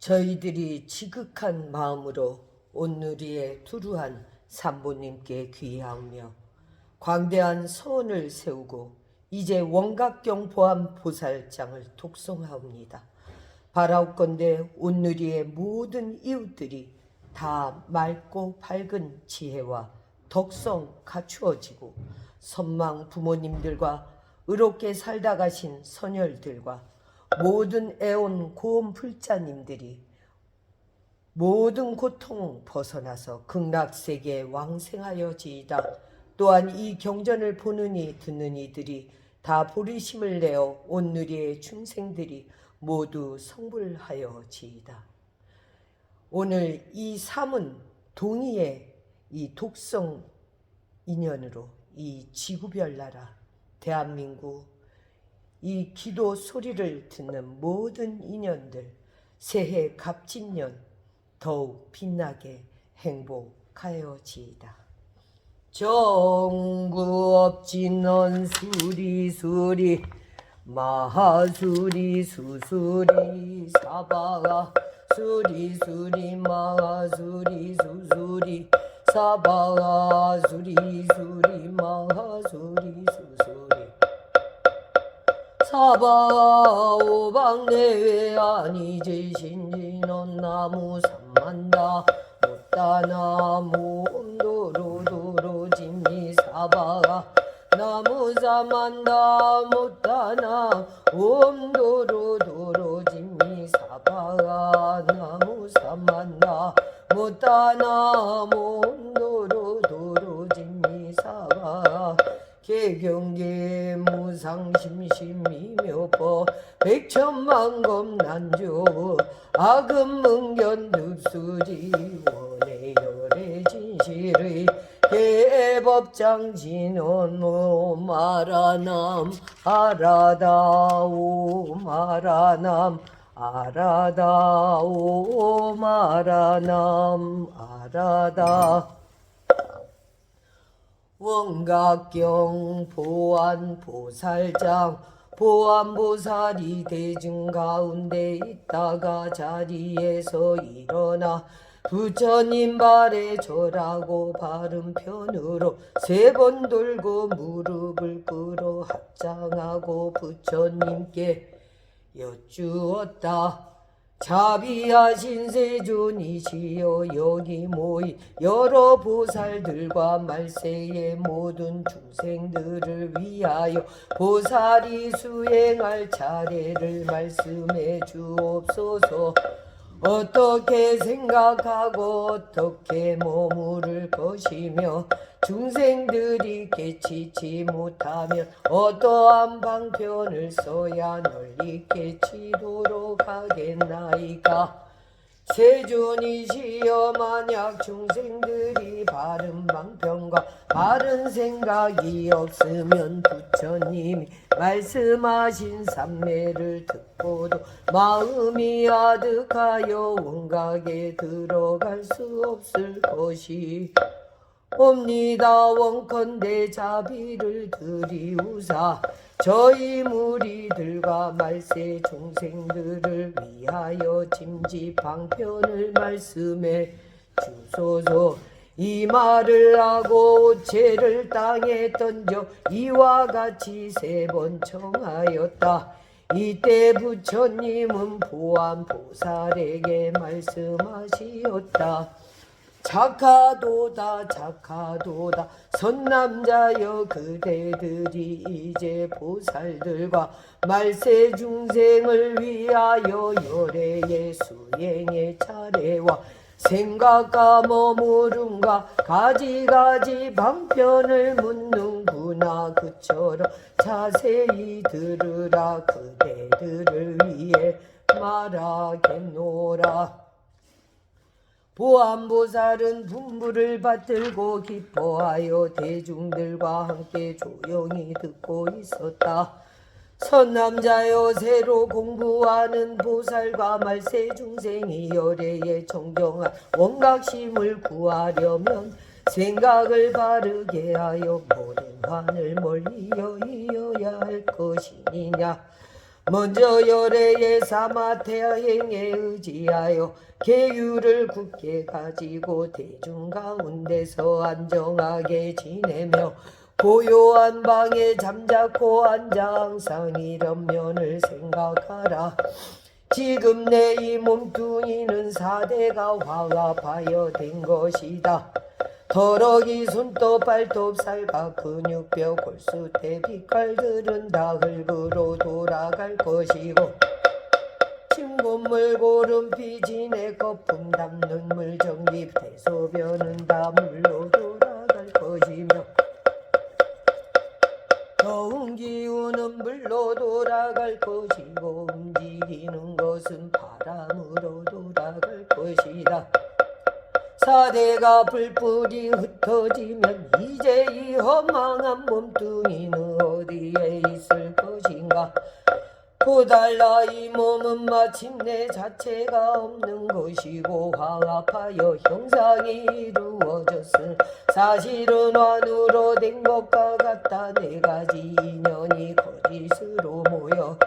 저희들이 지극한 마음으로 온누리에 두루한 산모님께 귀하오며 광대한 소원을 세우고 이제 원각경 보안 보살장을 독송하옵니다. 바라옵건대 온누리의 모든 이웃들이 다 맑고 밝은 지혜와 덕성 갖추어지고 선망 부모님들과 의롭게 살다 가신 선열들과 모든 애온 고음 불자님들이 모든 고통 벗어나서 극락세계에 왕생하여지이다. 또한 이 경전을 보는 이 듣는 이들이 다 보리심을 내어 온누리의 중생들이 모두 성불하여지이다. 오늘 이 삶은 동의의 이 독성 인연으로 이 지구별 나라 대한민국 이 기도 소리를 듣는 모든 인연들 새해 갑진년 더욱 빛나게 행복하여지이다. 정구업진원 수리수리 마하수리 수수리 사바가 수리수리 마하수리 수수리 사바가 수리수리 마하수리 수수리 사바 오방내외 아니제신진원 나무 삼만다 못다나무 옴도로도로 진미 사바가 나무 삼만다 못다나 옴도로도로 진미 사바가 나무 삼만다 못다나 옴도로도로 진미 사바가 개경계 무상심심미묘법 백천만검 난조 악음문견 득수지 원해열의 진실의 개법장진원 오마라남 아라다오 마라남 아라다오 마라남 아라다 원각경 보안보살장 보안보살이 대중 가운데 있다가 자리에서 일어나 부처님 발에 절하고 바른 편으로 3번 돌고 무릎을 꿇어 합장하고 부처님께 여쭈었다. 자비하신 세존이시여 여기 모인 여러 보살들과 말세의 모든 중생들을 위하여 보살이 수행할 차례를 말씀해 주옵소서. 어떻게 생각하고 어떻게 머무를 것이며 중생들이 깨치지 못하면 어떠한 방편을 써야 널리 깨치도록 하겠나이까. 세존이시여 만약 중생들이 바른 방편과 바른 생각이 없으면 부처님이 말씀하신 삼매를 듣고도 마음이 아득하여 원각에 들어갈 수 없을 것이 옵니다. 원컨대 자비를 드리우사 저희 무리들과 말세 중생들을 위하여 짐짓 방편을 말씀해 주소서. 이 말을 하고 죄를 땅에 던져 이와 같이 3번 청하였다. 이때 부처님은 보안보살에게 말씀하시었다. 착하도다 착하도다 선남자여 그대들이 이제 보살들과 말세 중생을 위하여 열애의 수행의 차례와 생각과 머무름과 가지가지 방편을 묻는구나. 그처럼 자세히 들으라. 그대들을 위해 말하겠노라. 보안보살은 분부를 받들고 기뻐하여 대중들과 함께 조용히 듣고 있었다. 선남자여 새로 공부하는 보살과 말세 중생이 열애에 정정한 원각심을 구하려면 생각을 바르게 하여 모든 환을 멀리 여의어야 할 것이니냐. 먼저 열애에 삼아 태행에 의지하여 계율을 굳게 가지고 대중 가운데서 안정하게 지내며 고요한 방에 잠자코 앉아 항상 이런 면을 생각하라. 지금 내 이 몸뚱이는 사대가 화합하여 된 것이다. 더러기 손톱 발톱 살과 근육뼈 골수대 빛깔들은 다 흙으로 돌아갈 것이고 침곤물 고름 피진의 거품 담는 물 전기 대소변은 다 물로 돌아갈 것이며 더운 기운은 물로 돌아갈 것이고 움직이는 것은 바람으로 돌아갈 것이다. 사대가 뿔뿔이 흩어지면 이제 이 허망한 몸뚱이는 어디에 있을 것인가. 고달라 이 몸은 마침내 자체가 없는 것이고 화합하여 형상이 이루어졌음. 사실은 완으로 된 것과 같다. 네 가지 인연이 거짓으로 모여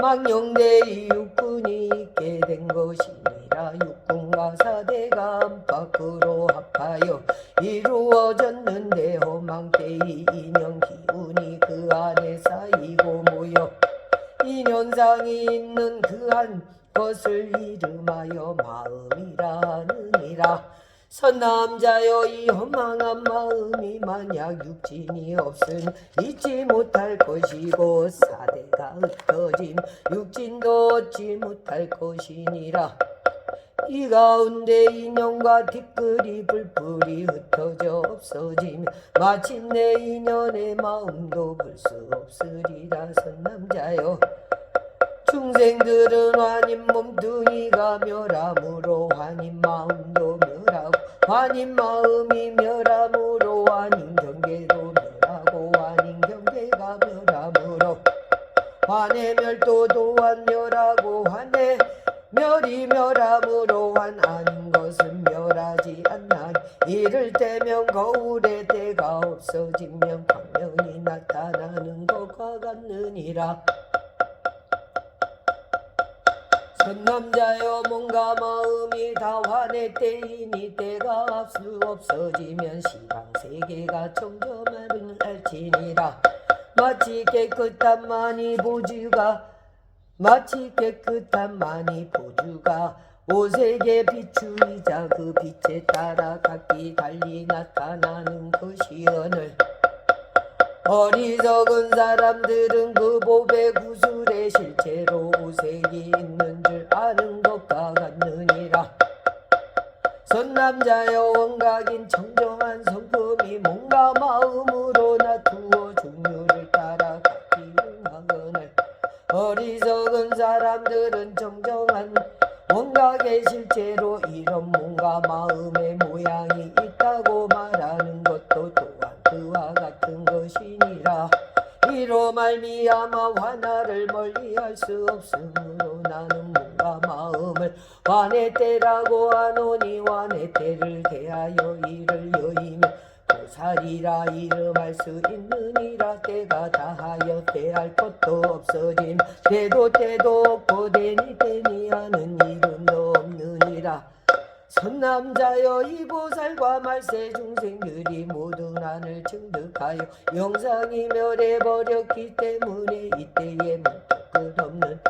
망령되이 육군이 있게 된 것이니라. 육군과 사대가 안팎으로 합하여 이루어졌는데 허망되이 인연 기운이 그 안에 쌓이고 모여 인연상이 있는 그 한 것을 이름하여 마음이라 하느니라. 선남자여 이 허망한 마음이 만약 육진이 없음 잊지 못할 것이고 사대가 흩어짐 육진도 얻지 못할 것이니라. 이 가운데 인연과 티끌이 불풀이 흩어져 없어짐 마침내 인연의 마음도 볼 수 없으리라. 선남자여 중생들은 환인 몸뚱이가 멸함으로 환인 마음도 멸하고 환인 마음이 멸함으로 환인 경계도 멸하고 환인 경계가 멸함으로 환의 멸도 또한 멸하고 환의 멸이 멸함으로 환 아닌 것은 멸하지 않나. 이를 때면 거울에 때가 없어지면 광명이 나타나는 것과 같느니라. 선남자여 몸과 마음이 다 환의 때이니 때가 앞수 없어지면 시방세계가 정점을 알지니라. 마치 깨끗한 많이 보주가 오색의 비추이자 그 빛에 따라 각기 달리 나타나는 것이오늘 어리석은 사람들은 그 보배 구슬에 실제로 오색이 있는 줄 아는 것과 같느니라. 선남자여 원각인 청정한 성품이 몸과 마음으로 나투어 종류를 따라 각기 응하거늘 어리석은 사람들은 정정한 원각의 실제로 이런 몸과 마음의 모양이 있다고 말하는 것도 또한 그와 같은 것이니라. 이로 말미암아 환화를 멀리할 수 없으므로 나는 몸과 마음을 환의 때라고 하노니 환의 때를 대하여 이를 여의며 보살이라 이름할 수 있느니라. 때가 다하여 대할 것도 없어짐 때도 없고 되니 하는 이름도 없느니라. 선남자여 이 보살과 말세 중생들이 모두 난을 증득하여 영상이 멸해버렸기 때문에 이때에 문득 끝없는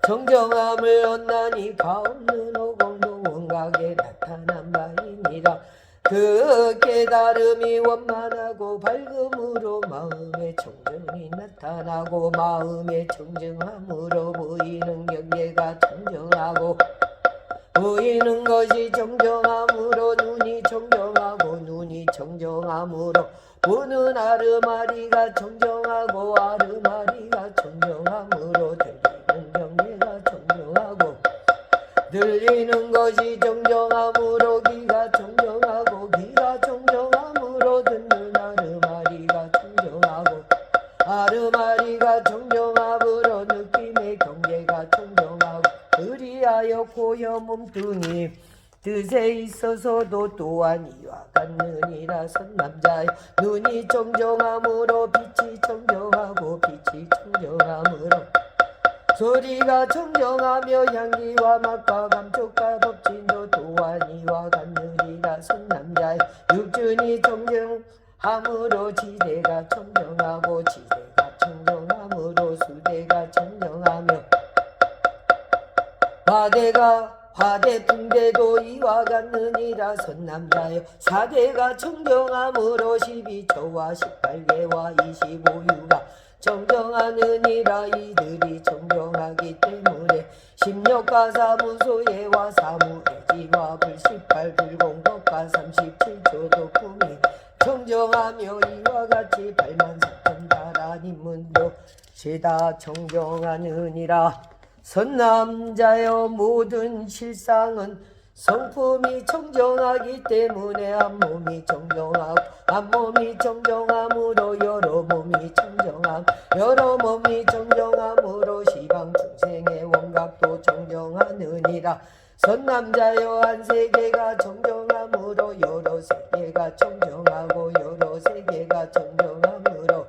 정정함을 얻나니 가없는 오공도 원각에 나타난 바이니라. 그 깨달음이 원만하고 밝음으로 마음의 청정이 나타나고 마음의 청정함으로 보이는 경계가 청정하고 보이는 것이 정정함으로 눈이 정정하고 눈이 정정함으로 보는 아르마리가 정정하고 아르마리가 정정함으로 들리는 경계가 정정하고 들리는 것이 정정함으로 귀가 정정하고 귀가 정정함으로 듣는 아르마리가 정정하고 아르마리가 정정함으로 느낌의 경계가 정정하고 그리하여 고여 몸뚱이 뜻에 있어서도 또한 이와 같느니라. 선남자여 눈이 정정함으로 빛이 정정하고 빛이 정정함으로 소리가 청정하며 향기와 맛과 감촉과 법진도 도안이와 같느니라. 선남자의 육준이 청정함으로 지대가 청정하고 지대가 청정함으로 수대가 청정하며 화대풍대도 이와 같느니라. 선남자여 사대가 청정함으로 12초와 18개와 25유가 청정하느니라. 이들이 청정하기 때문에 십력과 사무소예와 사무애지와 불18 불공법과 37초도 꿈이 청정하며 이와 같이 84,000다라니문도 죄다 청정하느니라. 선남자여 모든 실상은 성품이 청정하기 때문에 한몸이 청정하고 한몸이 청정함으로 여러 몸이 청정함 여러 몸이 청정함으로 시방 중생의 원각도 청정하느니라. 선남자여 한 세계가 청정함으로 여러 세계가 청정하고 여러 세계가 청정함으로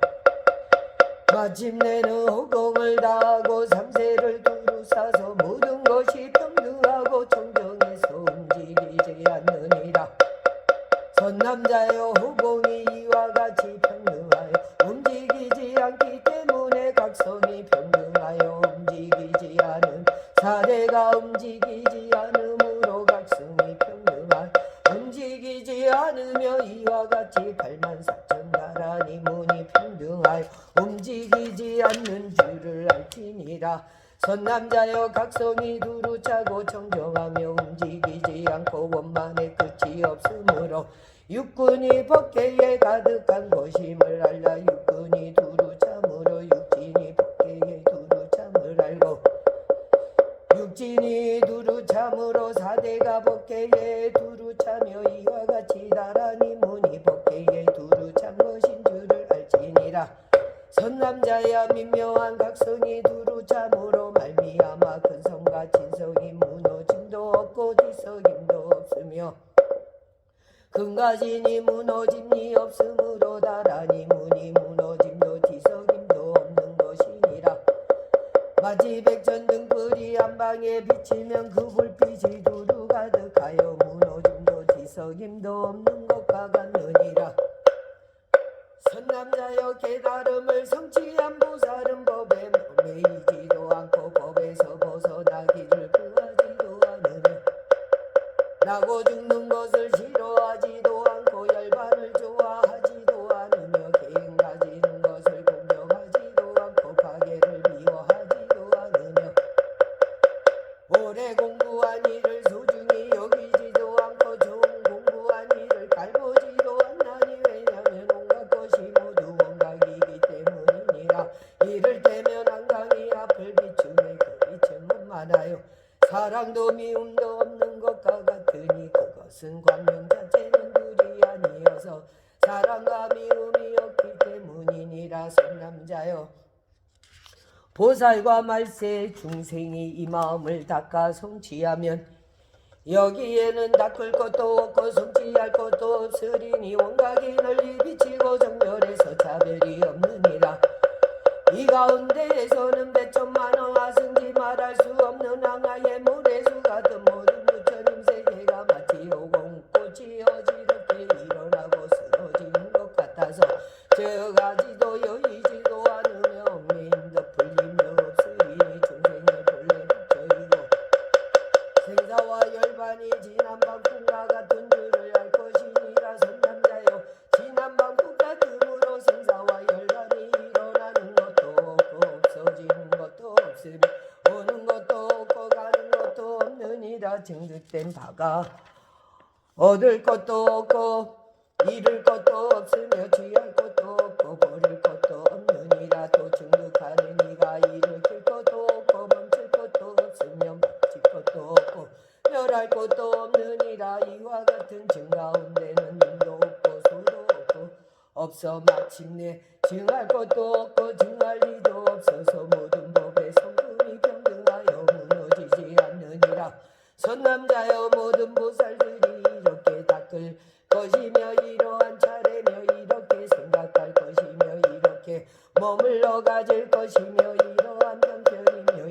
마침내는 허공을 다하고 삼세를 두루 싸서 모든 것이 평등하고 청정해서 움직이지 않느니라. 선남자여 허공이 이와 같이 평등하여 움직이지 않기 때문에 각성이 평등하여 움직이지 않은 사대가 움직이지 않으므로 각성이 평등하여 움직이지 않으며 이와 같이 84,000나라니 문이 평등하여 움직이지 않는 줄을 알지니라. 선남자여 각성이 두루 차고 청정하며 움직이지 않고 원만의 끝이 없으므로 육군이 법계에 가득한 것임을 알라. 육군이 두루 참으로 육진이 법계에 두루 참을 알고 육진이 두루 참으로 사대가 법계에 두루 차며 이와 같이 나란히 문이 법계에 두루 참 것인 줄을 알지니라. 선남자야 민묘한 각성이 두루 참으로 말미암아 근성과 진성이 무너짐도 없고 뒤석임도 없으며 근가진이 무너짐이 없으므로 나란히 문이 무너짐도 뒤석임도 없는 것이니라. 마치 백전 등불이 한방에 비치면 그 불빛이 두루 가득하여 무너짐도 뒤석임도 없는 것과 같느니라. 선남자여 깨달음을 성취한 보살은 법에 매이지도 않고 법에서 벗어나기를 구하지도 않으며 나고 죽는 것을 싫어하지도 않고 열반을 좋아하지도 않으며 계행 가지는 것을 공경하지도 않고 파괴를 미워하지도 않으며 오래 공부한 일을 소중히 여기지도 않고 좋은 공부한 일을 갈보지도 않나니 왜냐면 온갖 것이 모두 원각이기 때문이니라. 이를 때면 한강이 앞을 비추매 그 비춤은 많아요. 사랑도 미움도 없는 것과 같으니 그것은 광명 자체는 둘이 아니어서 사랑과 미움이 없기 때문이니라. 선남자여 보살과 말세 중생이 이 마음을 닦아 성취하면 여기에는 닦을 것도 없고 성취할 것도 없으리니 원각이 널리 비치고 정멸해서 차별이 없느니라. 이 가운데에서는 백천만원 하승지 말할 수 없는 항아의 모래수 같은 모든 부처님 세계가 마치 오공꽃이 어지럽게 일어나고 쓰러지는 것 같아서 저가지도 여의지도 않으며 엉매임도 풀림도 없으리니 중생의 본래 부처이고 생사와 열반이 지난방풍과 같은 줄을 알 것이니라. 선남자여 지난방풍 같음으로 생사와 열반이 일어나는 것도 없고 없어지는 것도 없으며 오는 것도 없고 가는 것도 없느니라. 증득된 바가 얻을 것도 없고 잃을 것도 없으며 취할 것도 없고 버릴 것도 없느니라. 또 증득하는 이가 일으킬 것도 없고 멈출 것도 없으며 멈출 것도 없고 멸할 것도 없느니라. 이와 같은 증 가운데는 눈도 없고 소도 없고 없어 마침내 증할 것도 없고 증할 리도 없어서 모든 법의 성품이 평등하여 무너지지 않느니라. 선남자여 모든 보살들이 이렇게 닦을 것이며 이러한 차례며 이렇게 생각할 것이며 이렇게 머물러 가질 것이며 이러한 편편이며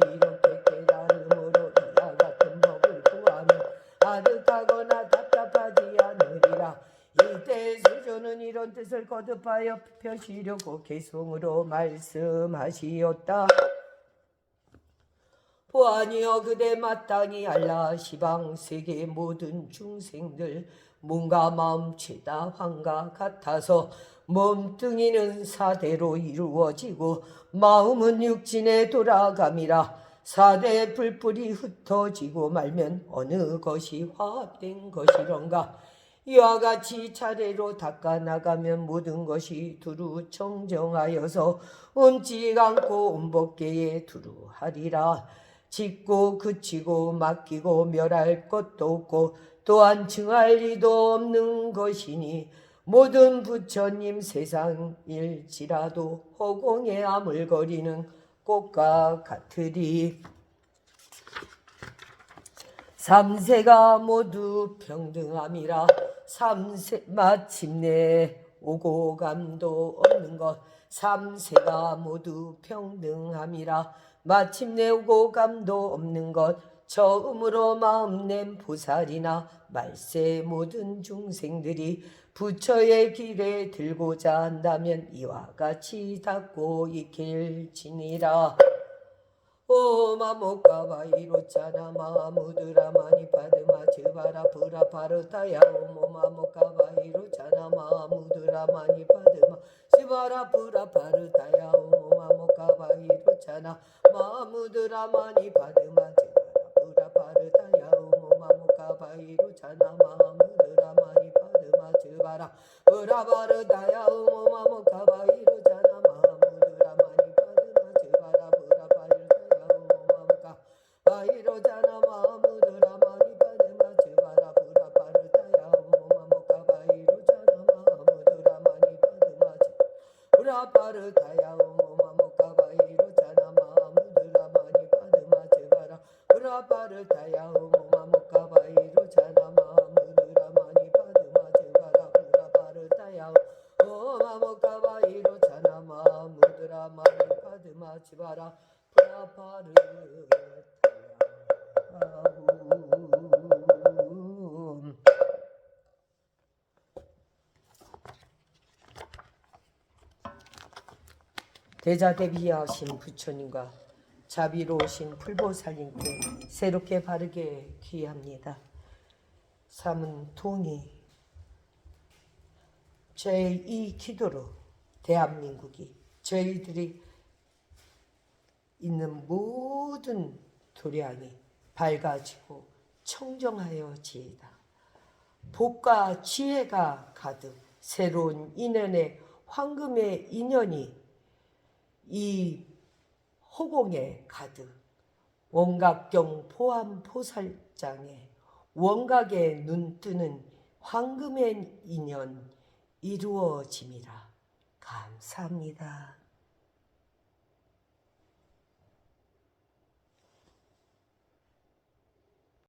이런 뜻을 거듭하여 펴시려고 개성으로 말씀하시었다. 보아니여 그대 마땅히 알라. 시방 세계 모든 중생들 몸과 마음 죄다 환과 같아서 몸뚱이는 사대로 이루어지고 마음은 육진에 돌아감이라. 사대 불불이 흩어지고 말면 어느 것이 화합된 것이런가. 이와 같이 차례로 닦아나가면 모든 것이 두루 청정하여서 움직 않고 음법계에 두루 하리라. 짓고 그치고 맡기고 멸할 것도 없고 또한 증할 리도 없는 것이니 모든 부처님 세상일지라도 허공에 아물거리는 꽃과 같으리. 삼세가 모두 평등함이라. 삼세 마침내 오고 감도 없는 것. 삼세가 모두 평등함이라. 마침내 오고 감도 없는 것. 처음으로 마음낸 보살이나 말세 모든 중생들이 부처의 길에 들고자 한다면 이와 같이 닦고 익힐지니라. 오마모카바이로차나 마무드라마니 파드마 즈바라 브라파르타야. 오모마모카바이로차나 마무드라마니 파드마 즈바라 브라파르타야. 오모마모카바이로차나 마무드라마니 파드마 즈바라 브라파르타야. 오모마모카바이로차나 마무드라마니 파드마 즈바라 브라파르타야. 오모마모카바이로차나 마무드라마니 파드마 즈바라 바이로자나 마무드라마니 파드마 즈바라 브라파르타야. 오모마모카바이로자나 마무드라마니 파드마 브라파르타야. 오모마모카바이로자나 마무드라마니 파드마 즈바라 브라파르타야. 오모마모카바이로자나 마무드라마니 파드마 즈바라 브라파르타야. 오모마모카바이로자나 마무드라마니 파드마 즈바라 브라파르타야. 대자대비하신 부처님과 자비로우신 풀보살님께 새롭게 바르게 귀합니다. 삼은 동의 제2 기도로 대한민국이 저희들이 있는 모든 도량이 밝아지고 청정하여지이다. 복과 지혜가 가득 새로운 인연의 황금의 인연이 이 허공에 가득 원각경 보암 보살장에 원각에 눈뜨는 황금의 인연 이루어짐이라. 감사합니다.